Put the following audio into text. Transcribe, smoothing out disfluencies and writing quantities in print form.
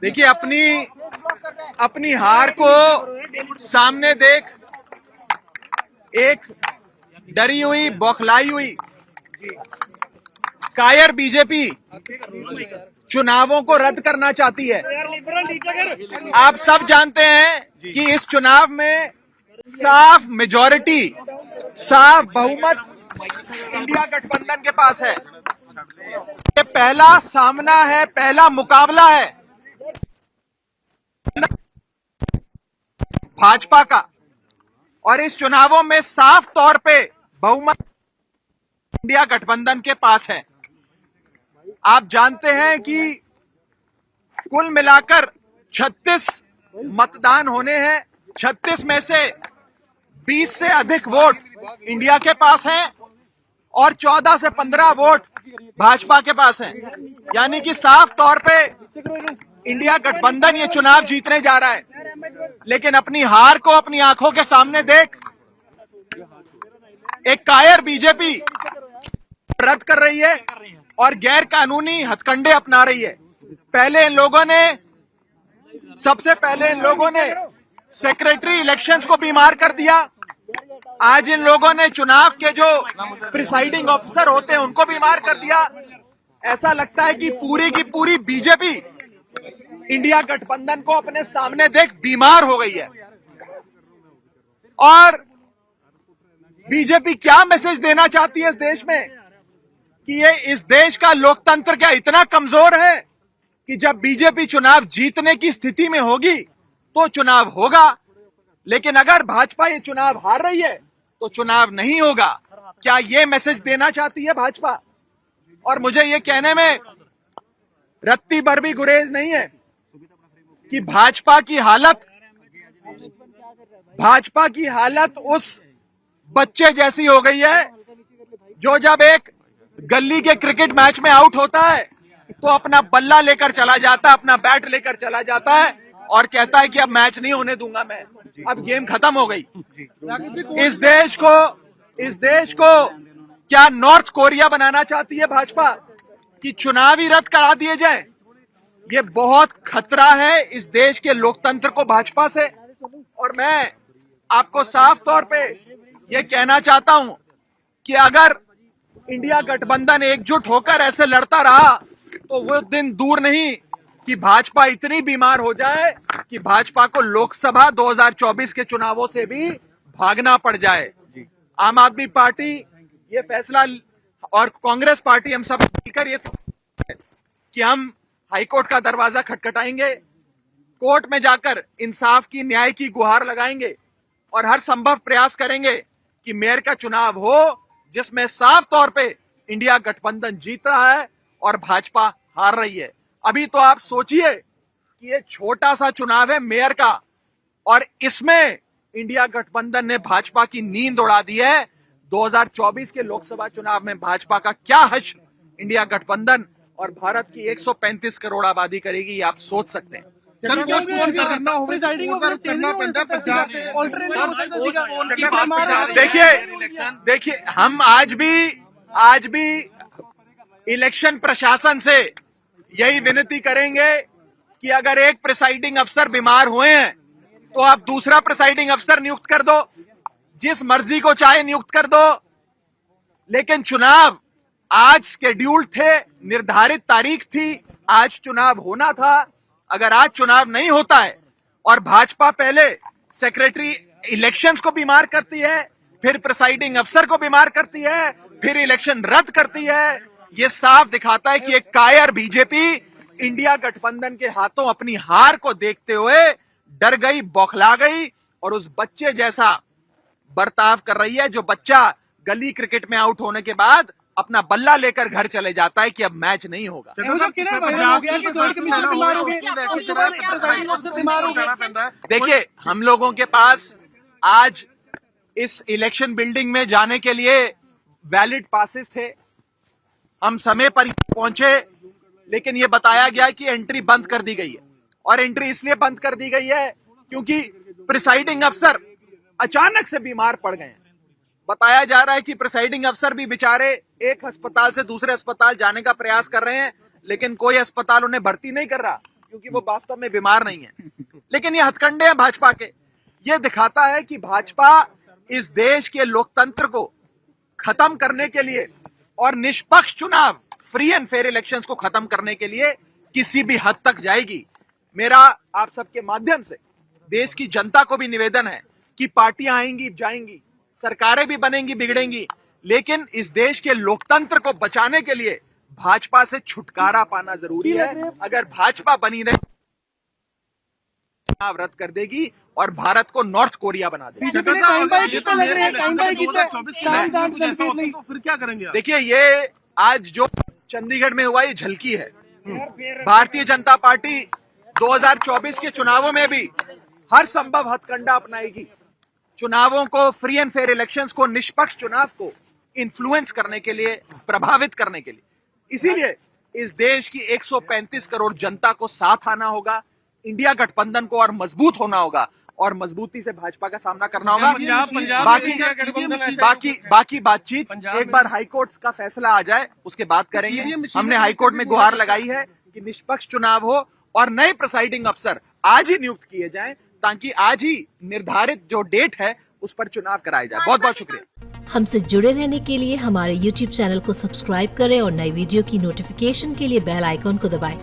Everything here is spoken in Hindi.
देखिए, अपनी हार को सामने देख एक डरी हुई, बौखलाई हुई, कायर बीजेपी चुनावों को रद्द करना चाहती है। आप सब जानते हैं कि इस चुनाव में साफ मेजॉरिटी, साफ बहुमत इंडिया गठबंधन के पास है। ये पहला सामना है, पहला मुकाबला है भाजपा का, और इस चुनावों में साफ तौर पे बहुमत इंडिया गठबंधन के पास है। आप जानते हैं कि कुल मिलाकर 36 मतदान होने हैं। 36 में से 20 से अधिक वोट इंडिया के पास हैं और 14 से 15 वोट भाजपा के पास हैं। यानी कि साफ तौर पे इंडिया गठबंधन ये चुनाव जीतने जा रहा है। लेकिन अपनी हार को अपनी आंखों के सामने देख एक कायर बीजेपी रद्द कर रही है और गैर कानूनी हथकंडे अपना रही है। सबसे पहले इन लोगों ने सेक्रेटरी इलेक्शंस को बीमार कर दिया। आज इन लोगों ने चुनाव के जो प्रिसाइडिंग ऑफिसर होते हैं उनको बीमार कर दिया। ऐसा लगता है कि पूरी की पूरी बीजेपी इंडिया गठबंधन को अपने सामने देख बीमार हो गई है। और बीजेपी क्या मैसेज देना चाहती है इस देश में कि ये इस देश का लोकतंत्र क्या इतना कमजोर है कि जब बीजेपी चुनाव जीतने की स्थिति में होगी तो चुनाव होगा, लेकिन अगर भाजपा ये चुनाव हार रही है तो चुनाव नहीं होगा। क्या ये मैसेज देना चाहती है भाजपा? और मुझे ये कहने में रत्ती भर भी गुरेज नहीं है कि भाजपा की हालत उस बच्चे जैसी हो गई है जो जब एक गली के क्रिकेट मैच में आउट होता है तो अपना बल्ला लेकर चला जाता है, अपना बैट लेकर चला जाता है और कहता है कि अब मैच नहीं होने दूंगा मैं, अब गेम खत्म हो गई। इस देश को क्या नॉर्थ कोरिया बनाना चाहती है भाजपा कि चुनाव ही रद्द करा दिए जाए? ये बहुत खतरा है इस देश के लोकतंत्र को भाजपा से। और मैं आपको साफ तौर पे ये कहना चाहता हूं कि अगर इंडिया गठबंधन एकजुट होकर ऐसे लड़ता रहा तो वो दिन दूर नहीं कि भाजपा इतनी बीमार हो जाए कि भाजपा को लोकसभा 2024 के चुनावों से भी भागना पड़ जाए। आम आदमी पार्टी ये फैसला और कांग्रेस पार्टी हम सब मिलकर ये कि हम हाईकोर्ट का दरवाजा खटखटाएंगे, कोर्ट में जाकर इंसाफ की, न्याय की गुहार लगाएंगे और हर संभव प्रयास करेंगे कि मेयर का चुनाव हो जिसमें साफ तौर पे इंडिया गठबंधन जीत रहा है और भाजपा हार रही है। अभी तो आप सोचिए कि ये छोटा सा चुनाव है मेयर का और इसमें इंडिया गठबंधन ने भाजपा की नींद उड़ा दी है। 2024 के लोकसभा चुनाव में भाजपा का क्या हश्र इंडिया गठबंधन और भारत की 135 करोड़ आबादी करेगी, ये आप सोच सकते हैं। देखिए हम आज भी इलेक्शन प्रशासन से यही विनती करेंगे कि अगर एक प्रिसाइडिंग अफसर बीमार हुए हैं तो आप दूसरा प्रिसाइडिंग अफसर नियुक्त कर दो, जिस मर्जी को चाहे नियुक्त कर दो। लेकिन चुनाव आज शेड्यूल्ड थे, निर्धारित तारीख थी, आज चुनाव होना था। अगर आज चुनाव नहीं होता है और भाजपा पहले सेक्रेटरी इलेक्शंस को बीमार करती है, फिर प्रिसाइडिंग अफसर को बीमार करती है, फिर इलेक्शन रद्द करती है, ये साफ दिखाता है कि एक कायर बीजेपी इंडिया गठबंधन के हाथों अपनी हार को देखते हुए डर गई, बौखला गई और उस बच्चे जैसा बर्ताव कर रही है जो बच्चा गली क्रिकेट में आउट होने के बाद अपना बल्ला लेकर घर चले जाता है कि अब मैच नहीं होगा। देखिए हम लोगों के पास आज इस इलेक्शन बिल्डिंग में जाने के लिए वैलिड पासेस थे, हम समय पर पहुंचे, लेकिन ये बताया गया कि एंट्री बंद कर दी गई है। और एंट्री इसलिए बंद कर दी गई है क्योंकि प्रिसाइडिंग अफसर अचानक से बीमार पड़ गए हैं। बताया जा रहा है कि प्रिसाइडिंग अफसर भी बेचारे एक अस्पताल से दूसरे अस्पताल जाने का प्रयास कर रहे हैं, लेकिन कोई अस्पताल उन्हें भर्ती नहीं कर रहा क्योंकि वो वास्तव में बीमार नहीं है, लेकिन ये हथकंडे हैं भाजपा के। ये दिखाता है कि भाजपा इस देश के लोकतंत्र को खत्म करने के लिए और निष्पक्ष चुनाव, फ्री एंड फेयर इलेक्शंस को खत्म करने के लिए किसी भी हद तक जाएगी। मेरा आप सबके माध्यम से देश की जनता को भी निवेदन है कि पार्टियां आएंगी जाएंगी, सरकारें भी बनेंगी बिगड़ेंगी, लेकिन इस देश के लोकतंत्र को बचाने के लिए भाजपा से छुटकारा पाना जरूरी है। अगर भाजपा बनी रहे, चुनाव रद्द कर देगी और भारत को नॉर्थ कोरिया बना देगी। फिर क्या करेंगे? देखिए, ये आज जो चंडीगढ़ में हुआ ये झलकी है। भारतीय जनता पार्टी 2024 के चुनावों में भी हर संभव हथकंडा अपनाएगी, चुनावों को, फ्री एंड फेयर इलेक्शंस को, निष्पक्ष चुनाव को इन्फ्लुएंस करने के लिए, प्रभावित करने के लिए। इसीलिए इस देश की 135 करोड़ जनता को साथ आना होगा, इंडिया गठबंधन को और मजबूत होना होगा और मजबूती से भाजपा का सामना करना होगा। बाकी बातचीत एक बार हाईकोर्ट का फैसला आ जाए उसके बाद करेंगे। हमने हाईकोर्ट में गुहार लगाई है कि निष्पक्ष चुनाव हो और नए प्रिसाइडिंग अफसर आज ही नियुक्त किए जाएं, ताकि आज ही निर्धारित जो डेट है उस पर चुनाव कराया जाए। बहुत बहुत शुक्रिया। हमसे जुड़े रहने के लिए हमारे YouTube चैनल को सब्सक्राइब करें और नई वीडियो की नोटिफिकेशन के लिए बेल आइकॉन को दबाएं।